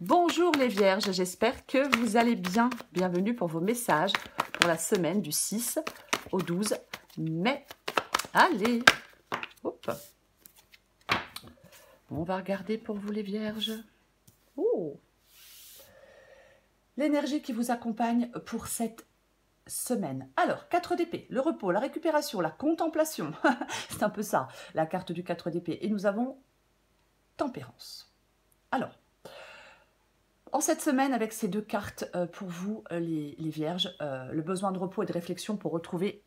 Bonjour les vierges, j'espère que vous allez bien. Bienvenue pour vos messages pour la semaine du 6 au 12 mai. Allez, hop. On va regarder pour vous les vierges. Oh, l'énergie qui vous accompagne pour cette semaine. Alors, 4 d'épée, le repos, la récupération, la contemplation. C'est un peu ça, la carte du 4 d'épée. Et nous avons tempérance. Alors, en cette semaine, avec ces deux cartes pour vous, les vierges, le besoin de repos et de réflexion pour retrouver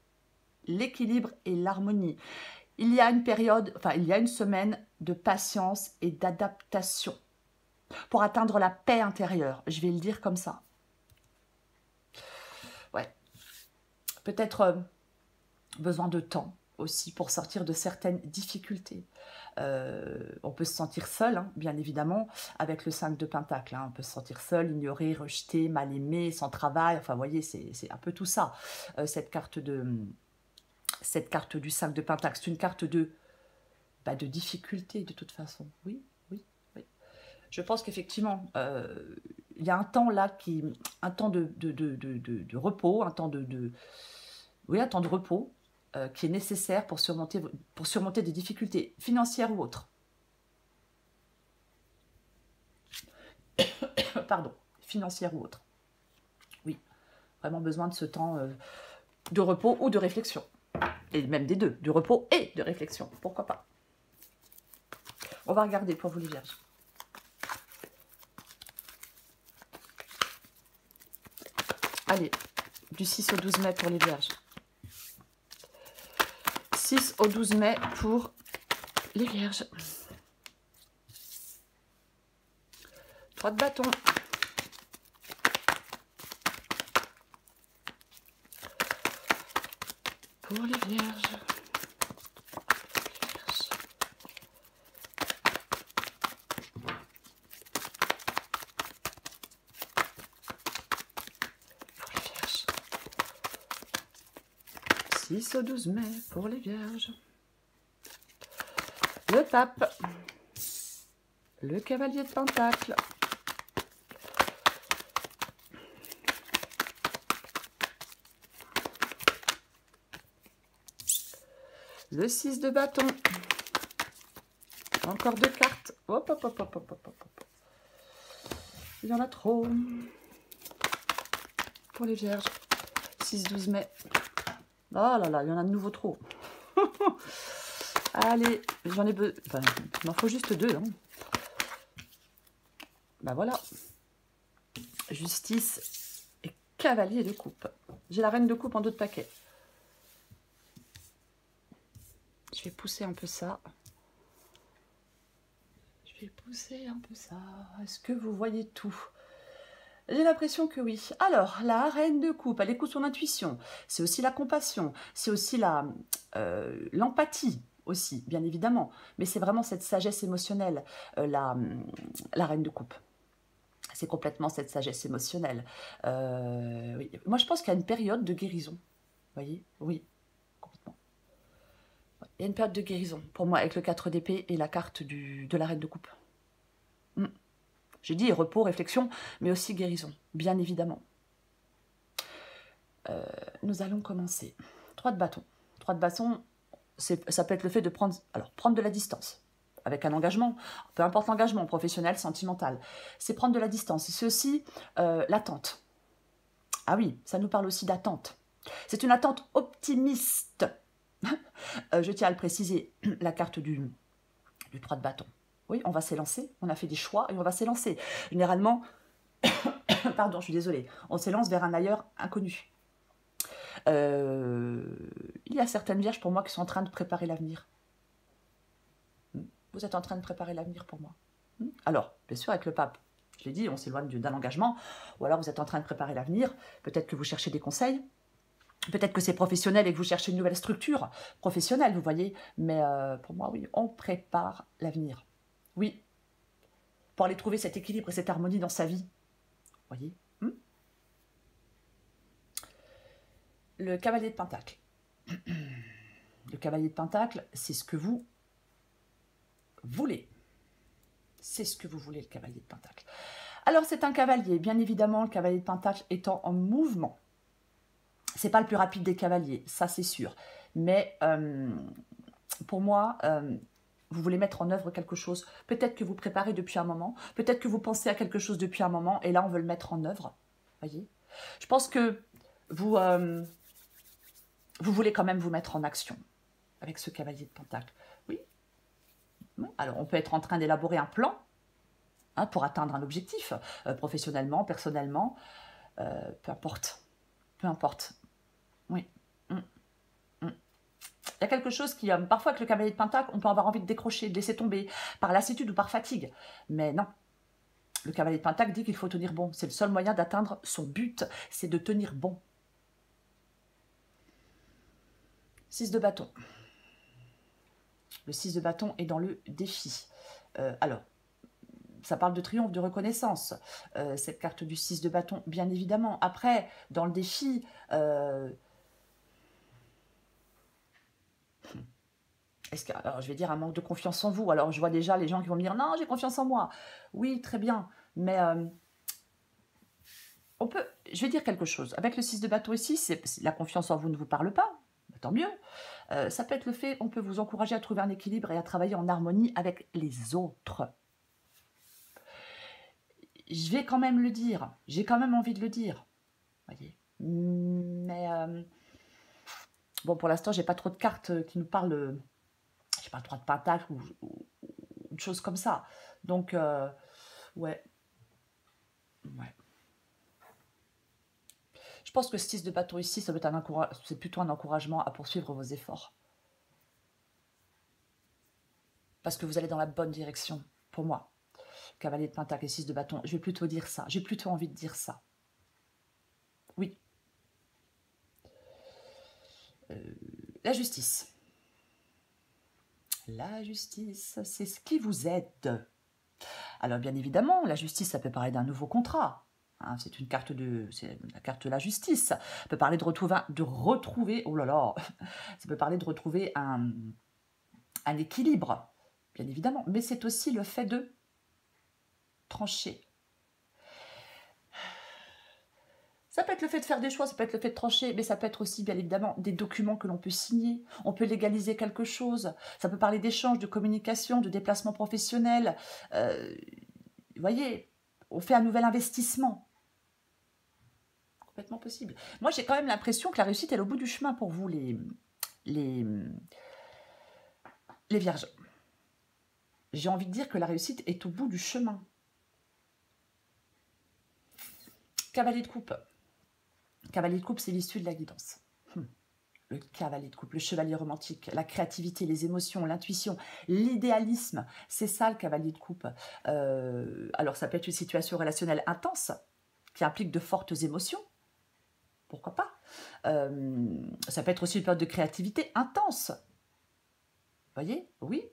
l'équilibre et l'harmonie. Il y a une période, enfin, il y a une semaine de patience et d'adaptation pour atteindre la paix intérieure. Je vais le dire comme ça. Ouais. Peut-être besoin de temps aussi pour sortir de certaines difficultés. On peut se sentir seul, hein, bien évidemment, avec le 5 de Pentacle. Hein. On peut se sentir seul, ignoré, rejeté, mal aimé, sans travail. Enfin, vous voyez, c'est un peu tout ça. Cette carte du 5 de Pentacle, c'est une carte de difficulté, de toute façon. Oui, oui, oui. Je pense qu'effectivement, il y a un temps là, un temps de repos, un temps un temps de repos, qui est nécessaire pour surmonter des difficultés financières ou autres. Pardon, financières ou autres. Oui, vraiment besoin de ce temps de repos ou de réflexion. Et même des deux, de repos et de réflexion. Pourquoi pas? On va regarder pour vous les vierges. Allez, du 6 au 12 mai pour les vierges. 6 au 12 mai pour les vierges. 3 de bâton. Pour les vierges. 6 au 12 mai pour les vierges. Le pape. Le cavalier de pentacle. Le 6 de bâton. Encore 2 cartes. Hop, hop, hop, hop, hop, hop, hop. Il y en a trop. Pour les vierges. 6-12 mai. Oh là là, il y en a de nouveau trop. Allez, j'en ai besoin. Enfin, il m'en faut juste 2. Hein. Ben voilà. Justice et cavalier de coupe. J'ai la reine de coupe en 2 de paquet. Je vais pousser un peu ça. Je vais pousser un peu ça. Est-ce que vous voyez tout? J'ai l'impression que oui. Alors, la reine de coupe, elle écoute son intuition. C'est aussi la compassion. C'est aussi l'empathie aussi, bien évidemment. Mais c'est vraiment cette sagesse émotionnelle, la reine de coupe. C'est complètement cette sagesse émotionnelle. Oui. Moi, je pense qu'il y a une période de guérison. Vous voyez? Oui, complètement. Il y a une période de guérison, pour moi, avec le 4 d'épée et la carte de la reine de coupe. J'ai dit repos, réflexion, mais aussi guérison, bien évidemment. Nous allons commencer. 3 de bâton. 3 de bâton, ça peut être le fait de prendre de la distance, avec un engagement, peu importe l'engagement, professionnel, sentimental. C'est prendre de la distance. C'est aussi l'attente. Ah oui, ça nous parle aussi d'attente. C'est une attente optimiste. Je tiens à le préciser, la carte du 3 de bâton. Oui, on va s'élancer, on a fait des choix et on va s'élancer. Généralement, pardon, je suis désolée, on s'élance vers un ailleurs inconnu. Il y a certaines vierges pour moi qui sont en train de préparer l'avenir. Vous êtes en train de préparer l'avenir pour moi. Alors, bien sûr, avec le pape, je l'ai dit, on s'éloigne d'un engagement, ou alors vous êtes en train de préparer l'avenir, peut-être que vous cherchez des conseils, peut-être que c'est professionnel et que vous cherchez une nouvelle structure professionnelle, vous voyez, mais pour moi, oui, on prépare l'avenir. Oui, pour aller trouver cet équilibre et cette harmonie dans sa vie. Vous voyez? Le cavalier de Pentacle. Le cavalier de Pentacle, c'est ce que vous voulez. C'est ce que vous voulez, le cavalier de Pentacle. Alors, c'est un cavalier. Bien évidemment, le cavalier de Pentacle étant en mouvement. C'est pas le plus rapide des cavaliers, ça c'est sûr. Mais pour moi, vous voulez mettre en œuvre quelque chose. Peut-être que vous préparez depuis un moment. Peut-être que vous pensez à quelque chose depuis un moment. Et là, on veut le mettre en œuvre. Voyez. Je pense que vous voulez quand même vous mettre en action avec ce cavalier de Pentacle. Oui. Alors, on peut être en train d'élaborer un plan hein, pour atteindre un objectif, professionnellement, personnellement. Peu importe. Peu importe. Oui. Mm. Mm. Il y a quelque chose qui, parfois avec le cavalier de Pentacle, on peut avoir envie de décrocher, de laisser tomber, par lassitude ou par fatigue. Mais non, le cavalier de Pentacle dit qu'il faut tenir bon. C'est le seul moyen d'atteindre son but, c'est de tenir bon. 6 de bâton. Le 6 de bâton est dans le défi. Alors, ça parle de triomphe, de reconnaissance. Cette carte du 6 de bâton, bien évidemment. Après, dans le défi... alors, je vais dire un manque de confiance en vous. Alors, je vois déjà les gens qui vont me dire « Non, j'ai confiance en moi ». Oui, très bien. Mais je vais dire quelque chose. Avec le 6 de bâton ici, la confiance en vous ne vous parle pas. Tant mieux. Ça peut être le fait, on peut vous encourager à trouver un équilibre et à travailler en harmonie avec les autres. Je vais quand même le dire. J'ai quand même envie de le dire. Voyez. Mais bon, pour l'instant, j'ai pas trop de cartes qui nous parlent... j'ai pas trop de pentacles ou de choses comme ça. Donc, ouais. Ouais. Je pense que ce 6 de bâton ici, ça peut être c'est plutôt un encouragement à poursuivre vos efforts. Parce que vous allez dans la bonne direction, pour moi. Cavalier de Pentacle et 6 de bâton, je vais plutôt dire ça. J'ai plutôt envie de dire ça. Oui. La justice. La justice, c'est ce qui vous aide. Alors, bien évidemment, la justice, ça peut parler d'un nouveau contrat. Hein, c'est la carte de la justice. Ça peut parler de retrouver, oh là là, ça peut parler de retrouver un équilibre, bien évidemment. Mais c'est aussi le fait de trancher. Ça peut être le fait de faire des choix, ça peut être le fait de trancher, mais ça peut être aussi, bien évidemment, des documents que l'on peut signer. On peut légaliser quelque chose. Ça peut parler d'échange, de communication, de déplacement professionnel. Vous voyez, on fait un nouvel investissement. Complètement possible. Moi, j'ai quand même l'impression que la réussite est au bout du chemin pour vous, les vierges. J'ai envie de dire que la réussite est au bout du chemin. Cavalier de coupe. Cavalier de coupe, c'est l'issue de la guidance. Le cavalier de coupe, le chevalier romantique, la créativité, les émotions, l'intuition, l'idéalisme, c'est ça le cavalier de coupe. Alors ça peut être une situation relationnelle intense qui implique de fortes émotions, pourquoi pas. Ça peut être aussi une période de créativité intense. Vous voyez? Oui,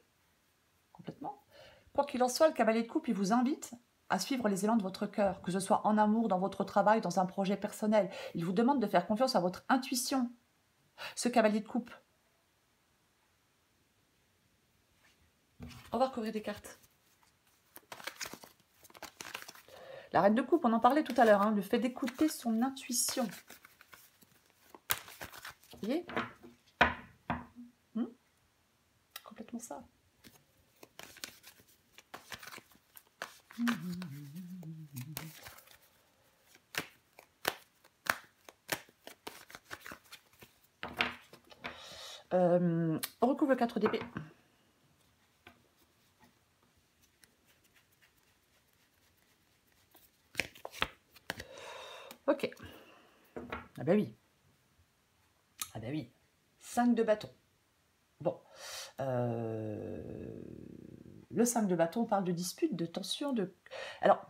complètement. Quoi qu'il en soit, le cavalier de coupe, il vous invite à suivre les élans de votre cœur, que ce soit en amour, dans votre travail, dans un projet personnel. Il vous demande de faire confiance à votre intuition. Ce cavalier de coupe. On va recouvrir des cartes. La reine de coupe, on en parlait tout à l'heure, hein, le fait d'écouter son intuition. Vous voyez? Complètement ça. On recouvre le 4 d'épée. Ok. Ah ben oui. Ah ben oui. 5 de bâton. Bon. Le 5 de bâton parle de dispute, de tension, alors,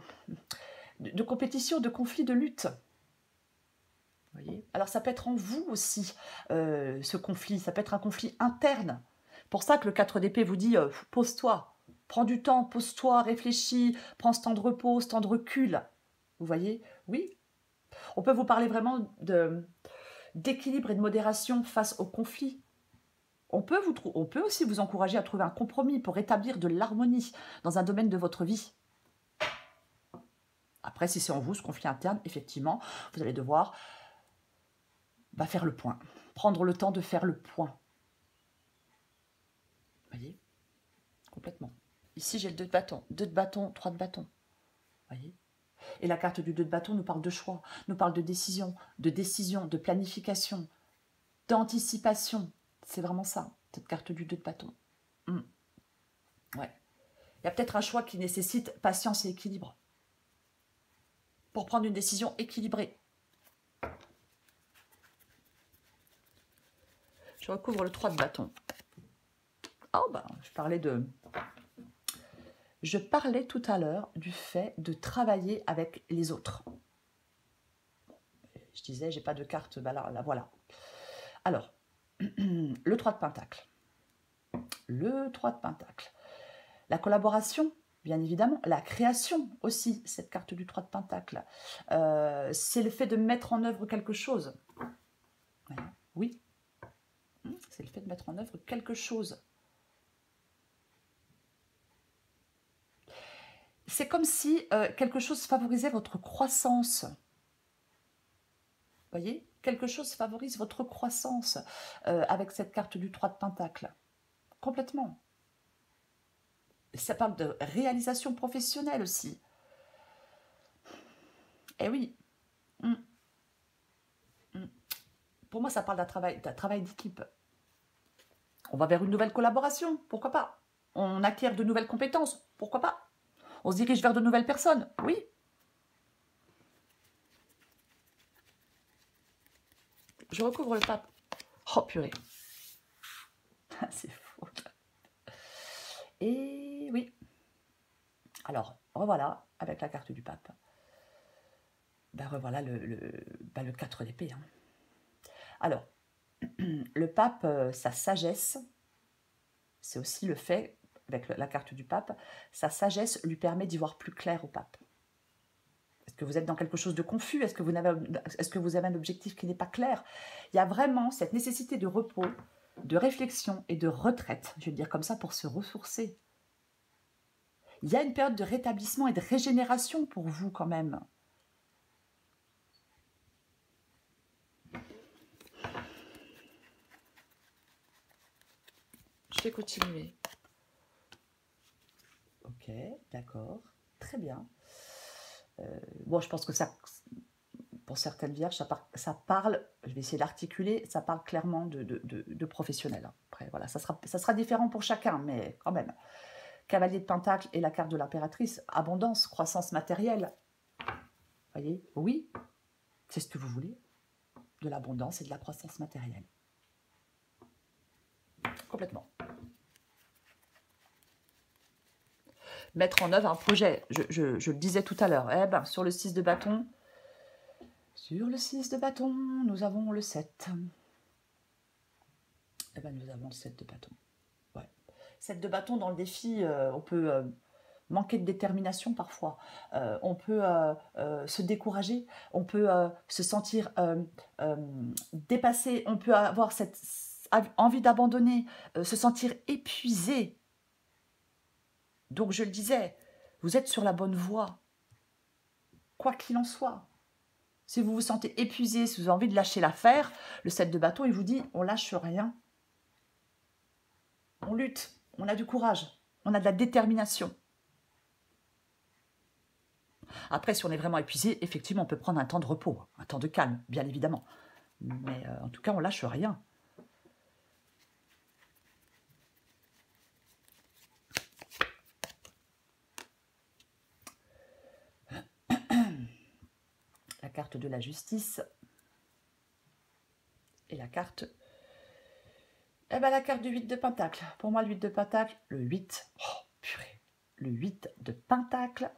de compétition, de conflit, de lutte. Vous voyez? Alors ça peut être en vous aussi, ce conflit. Ça peut être un conflit interne. Pour ça que le 4 d'épée vous dit pose-toi, prends du temps, pose-toi, réfléchis, prends ce temps de repos, ce temps de recul. Vous voyez? Oui. On peut vous parler vraiment d'équilibre et de modération face au conflit. On peut aussi vous encourager à trouver un compromis pour établir de l'harmonie dans un domaine de votre vie. Après, si c'est en vous, ce conflit interne, effectivement, vous allez devoir faire le point. Prendre le temps de faire le point. Vous voyez? Complètement. Ici, j'ai le 2 de bâton. 2 de bâton, 3 de bâton. Vous voyez? Et la carte du 2 de bâton nous parle de choix, nous parle de décision, de planification, d'anticipation. C'est vraiment ça, cette carte du 2 de bâton. Ouais. Il y a peut-être un choix qui nécessite patience et équilibre pour prendre une décision équilibrée. Je recouvre le 3 de bâton. Oh ben, je parlais tout à l'heure du fait de travailler avec les autres. Je disais, j'ai pas de carte, là, voilà. Alors, le 3 de pentacle. Le 3 de pentacle. La collaboration, bien évidemment. La création aussi, cette carte du 3 de pentacle. C'est le fait de mettre en œuvre quelque chose. Oui. C'est le fait de mettre en œuvre quelque chose. C'est comme si quelque chose favorisait votre croissance. Vous voyez? Quelque chose favorise votre croissance avec cette carte du 3 de pentacle. Complètement. Ça parle de réalisation professionnelle aussi. Eh oui. Pour moi, ça parle d'un travail d'équipe. On va vers une nouvelle collaboration, pourquoi pas? On acquiert de nouvelles compétences, pourquoi pas? On se dirige vers de nouvelles personnes, oui. Je recouvre le pape. Oh purée. C'est faux. Et oui. Alors, revoilà, avec la carte du pape. Revoilà le 4 d'épée. Hein. Alors, le pape, sa sagesse, c'est aussi le fait, avec la carte du pape, sa sagesse lui permet d'y voir plus clair au pape. Est-ce que vous êtes dans quelque chose de confus? Est-ce que vous avez un objectif qui n'est pas clair? Il y a vraiment cette nécessité de repos, de réflexion et de retraite, je vais dire comme ça, pour se ressourcer. Il y a une période de rétablissement et de régénération pour vous quand même. Je vais continuer. Ok, d'accord. Très bien. Bon, je pense que ça, pour certaines vierges, ça parle, je vais essayer d'articuler, ça parle clairement de professionnel. Après, voilà, ça sera différent pour chacun, mais quand même. Cavalier de Pentacle et la carte de l'impératrice, abondance, croissance matérielle. Voyez? Oui, c'est ce que vous voulez. De l'abondance et de la croissance matérielle. Complètement. Mettre en œuvre un projet, je le disais tout à l'heure, sur le 6 de bâton, nous avons le 7. Nous avons le 7 de bâton. Ouais. 7 de bâton dans le défi, on peut manquer de détermination parfois, on peut se décourager, on peut se sentir dépassé, on peut avoir cette envie d'abandonner, se sentir épuisé. Donc je le disais, vous êtes sur la bonne voie, quoi qu'il en soit. Si vous vous sentez épuisé, si vous avez envie de lâcher l'affaire, le 7 de bâton, il vous dit, on lâche rien. On lutte, on a du courage, on a de la détermination. Après, si on est vraiment épuisé, effectivement, on peut prendre un temps de repos, un temps de calme, bien évidemment. Mais en tout cas, on lâche rien. La carte de la justice et la carte... la carte du 8 de Pentacle. Pour moi, le 8 de Pentacle, le 8... Oh, purée. Le 8 de Pentacle,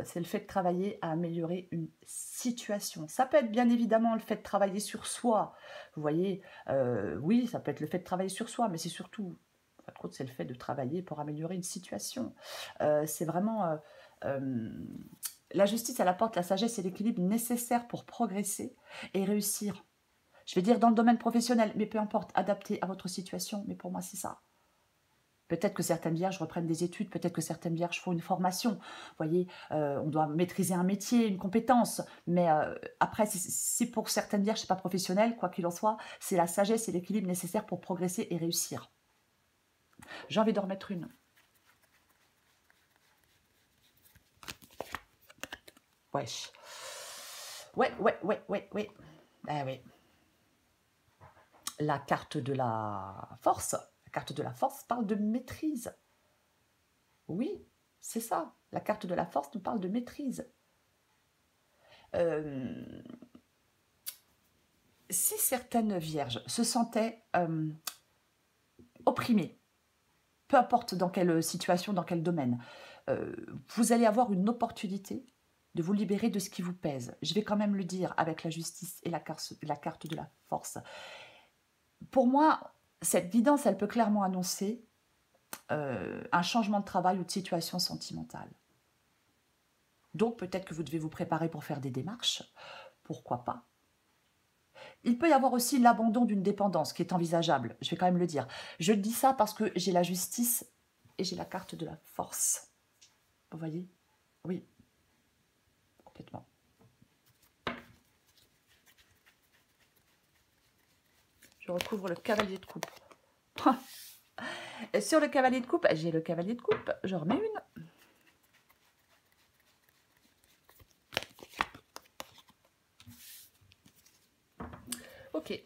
c'est le fait de travailler à améliorer une situation. Ça peut être bien évidemment le fait de travailler sur soi. Vous voyez, oui, ça peut être le fait de travailler sur soi, mais c'est surtout, c'est le fait de travailler pour améliorer une situation. C'est vraiment... la justice, elle apporte la sagesse et l'équilibre nécessaires pour progresser et réussir. Je vais dire dans le domaine professionnel, mais peu importe, adapté à votre situation, mais pour moi, c'est ça. Peut-être que certaines vierges reprennent des études, peut-être que certaines vierges font une formation. Vous voyez, on doit maîtriser un métier, une compétence. Mais après, si pour certaines vierges, ce n'est pas professionnel, quoi qu'il en soit, c'est la sagesse et l'équilibre nécessaires pour progresser et réussir. J'ai envie d'en remettre une. Wesh. Ouais. Ah oui. La carte de la force. La carte de la force parle de maîtrise. Oui, c'est ça. La carte de la force nous parle de maîtrise. Si certaines vierges se sentaient opprimées, peu importe dans quelle situation, dans quel domaine, vous allez avoir une opportunité de vous libérer de ce qui vous pèse. Je vais quand même le dire avec la justice et la carte de la force. Pour moi, cette guidance, elle peut clairement annoncer un changement de travail ou de situation sentimentale. Donc peut-être que vous devez vous préparer pour faire des démarches. Pourquoi pas? Il peut y avoir aussi l'abandon d'une dépendance qui est envisageable, je vais quand même le dire. Je dis ça parce que j'ai la justice et j'ai la carte de la force. Vous voyez? Oui, complètement. Je recouvre le cavalier de coupe. Et sur le cavalier de coupe, j'ai le cavalier de coupe, je remets une. Ok.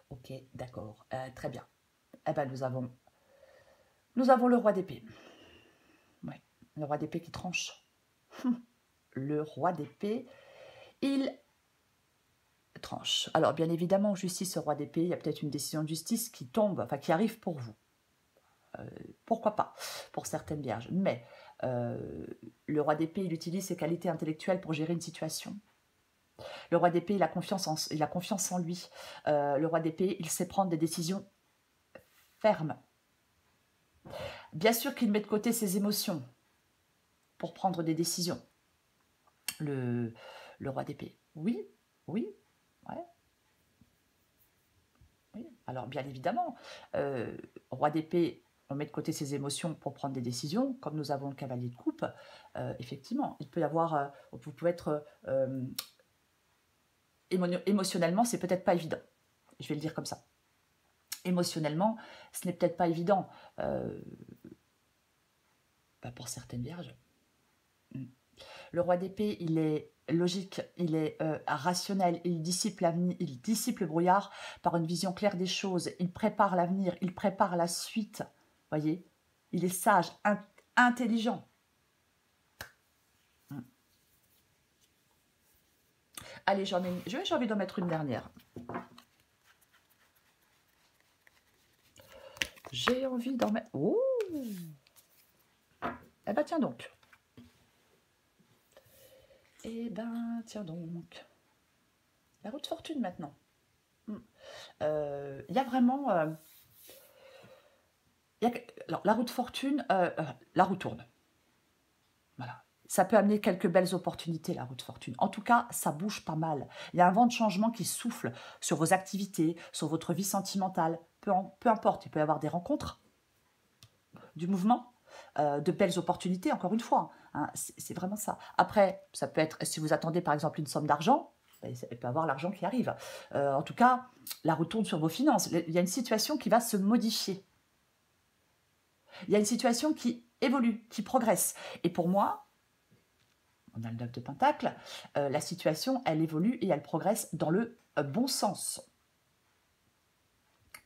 Ok, d'accord. Très bien. Eh ben, nous avons le roi d'épée. Ouais, le roi d'épée qui tranche. Le roi d'épée, il tranche. Alors, bien évidemment, justice, roi d'épée, il y a peut-être une décision de justice qui tombe, enfin qui arrive pour vous. Pourquoi pas, pour certaines vierges. Mais le roi d'épée, il utilise ses qualités intellectuelles pour gérer une situation. Le roi d'épée, il a confiance en lui. Le roi d'épée, il sait prendre des décisions fermes. Bien sûr qu'il met de côté ses émotions pour prendre des décisions. Le roi d'épée. Oui, ouais. Oui. Alors, bien évidemment, roi d'épée, on met de côté ses émotions pour prendre des décisions. Comme nous avons le cavalier de coupe, effectivement, il peut y avoir, vous pouvez être émotionnellement, c'est peut-être pas évident. Je vais le dire comme ça. Émotionnellement, ce n'est peut-être pas évident pour certaines vierges. Le roi d'épée, il est logique, il est rationnel, il dissipe le brouillard par une vision claire des choses, il prépare l'avenir, il prépare la suite, voyez, il est sage, intelligent. Allez, j'ai envie d'en mettre une dernière. J'ai envie d'en mettre... Oh, eh ben tiens donc. Eh ben tiens donc. La roue de fortune maintenant. Il y a vraiment... alors, la roue de fortune, la roue tourne. Voilà. Ça peut amener quelques belles opportunités, la roue de fortune. En tout cas, ça bouge pas mal. Il y a un vent de changement qui souffle sur vos activités, sur votre vie sentimentale. Peu importe, il peut y avoir des rencontres, du mouvement, de belles opportunités, encore une fois. Hein, c'est vraiment ça. Après, ça peut être, si vous attendez par exemple une somme d'argent, il peut y avoir l'argent qui arrive. En tout cas, la roue tourne sur vos finances. Il y a une situation qui va se modifier. Il y a une situation qui évolue, qui progresse. Et pour moi, on a le 9 de Pentacle, la situation, elle évolue et elle progresse dans le bon sens.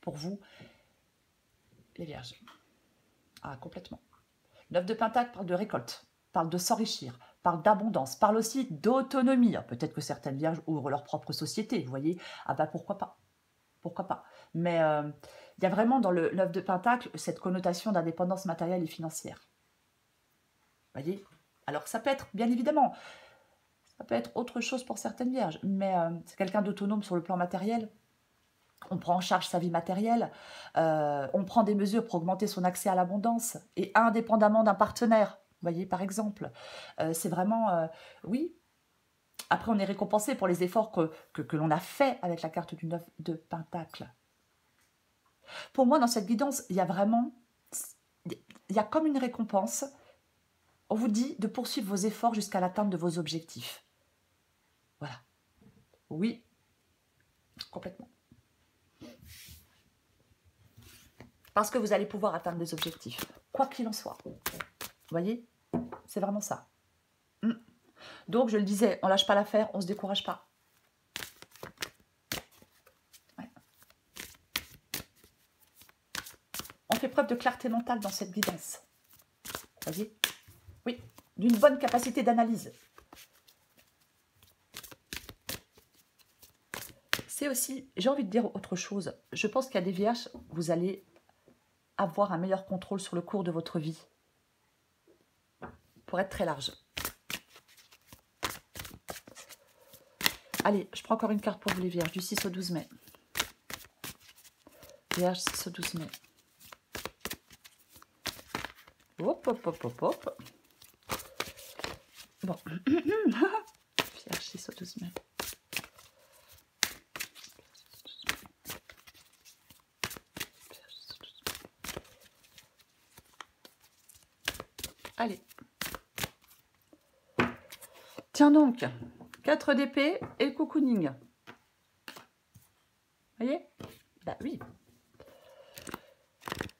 Pour vous, les vierges. Ah, complètement. 9 de Pentacle parle de récolte, parle de s'enrichir, parle d'abondance, parle aussi d'autonomie. Peut-être que certaines vierges ouvrent leur propre société, vous voyez. Ah bah pourquoi pas. Pourquoi pas. Mais il y a vraiment dans le 9 de Pentacle cette connotation d'indépendance matérielle et financière. Vous voyez. Alors ça peut être, bien évidemment, ça peut être autre chose pour certaines vierges, mais c'est quelqu'un d'autonome sur le plan matériel. On prend en charge sa vie matérielle, on prend des mesures pour augmenter son accès à l'abondance, et indépendamment d'un partenaire, vous voyez, par exemple. C'est vraiment, oui. Après, on est récompensé pour les efforts que l'on a fait avec la carte du 9 de Pentacle. Pour moi, dans cette guidance, il y a vraiment, il y a comme une récompense. On vous dit de poursuivre vos efforts jusqu'à l'atteinte de vos objectifs. Voilà. Oui, complètement. Parce que vous allez pouvoir atteindre des objectifs, quoi qu'il en soit. Vous voyez? C'est vraiment ça. Donc, je le disais, on ne lâche pas l'affaire, on ne se décourage pas. Ouais. On fait preuve de clarté mentale dans cette guidance. Vous voyez? Oui, d'une bonne capacité d'analyse. C'est aussi, j'ai envie de dire autre chose, je pense qu'il y a des vierges, vous allez avoir un meilleur contrôle sur le cours de votre vie. Pour être très large. Allez, je prends encore une carte pour vous les vierges, du 6 au 12 mai. Vierge, 6 au 12 mai. Hop, hop, hop, hop, hop. Bon. Vierge, 6 au 12 mai. Allez. Tiens donc, 4 d'épée et le cocooning. Vous voyez? Bah oui.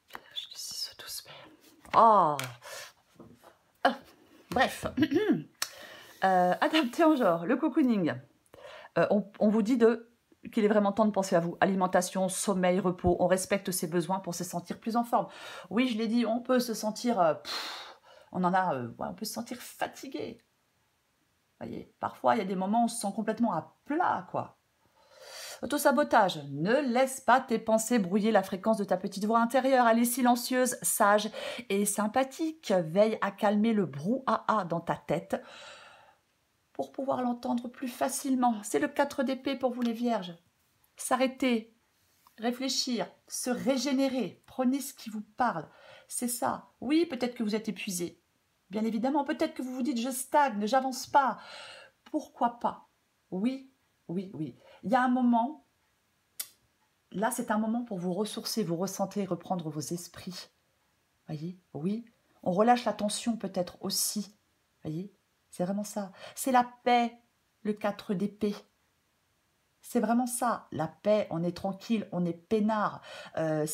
Vierge du 6 au 12 mai. Oh. Bref. Adapté en genre, le cocooning. On vous dit qu'il est vraiment temps de penser à vous. Alimentation, sommeil, repos. On respecte ses besoins pour se sentir plus en forme. Oui, je l'ai dit, on peut se sentir... on peut se sentir fatigué. Voyez, parfois, il y a des moments où on se sent complètement à plat, quoi. Autosabotage. Ne laisse pas tes pensées brouiller la fréquence de ta petite voix intérieure. Elle est silencieuse, sage et sympathique. Veille à calmer le brouhaha dans ta tête pour pouvoir l'entendre plus facilement. C'est le 4 d'épée pour vous les vierges. S'arrêter, réfléchir, se régénérer. Prenez ce qui vous parle. C'est ça. Oui, peut-être que vous êtes épuisé. Bien évidemment, peut-être que vous vous dites « je stagne, j'avance pas ». Pourquoi pas? Oui, oui, oui. Il y a un moment, là c'est un moment pour vous ressourcer, vous recentrer, reprendre vos esprits. Voyez? Oui. On relâche la tension peut-être aussi. Voyez? C'est vraiment ça. C'est la paix, le 4 d'épée. C'est vraiment ça. La paix, on est tranquille, on est peinard. Oui,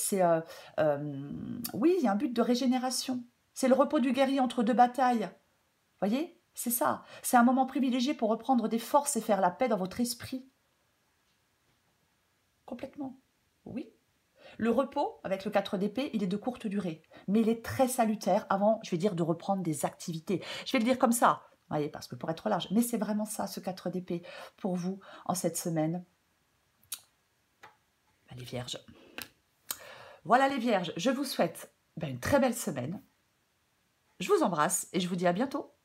il y a un but de régénération. C'est le repos du guerrier entre deux batailles. Voyez? C'est ça. C'est un moment privilégié pour reprendre des forces et faire la paix dans votre esprit. Complètement. Oui. Le repos, avec le 4 d'épée, il est de courte durée. Mais il est très salutaire avant, je vais dire, de reprendre des activités. Je vais le dire comme ça. Voyez, parce que pour être large. Mais c'est vraiment ça, ce 4 d'épée, pour vous, en cette semaine. Les vierges. Voilà les vierges. Je vous souhaite une très belle semaine. Je vous embrasse et je vous dis à bientôt.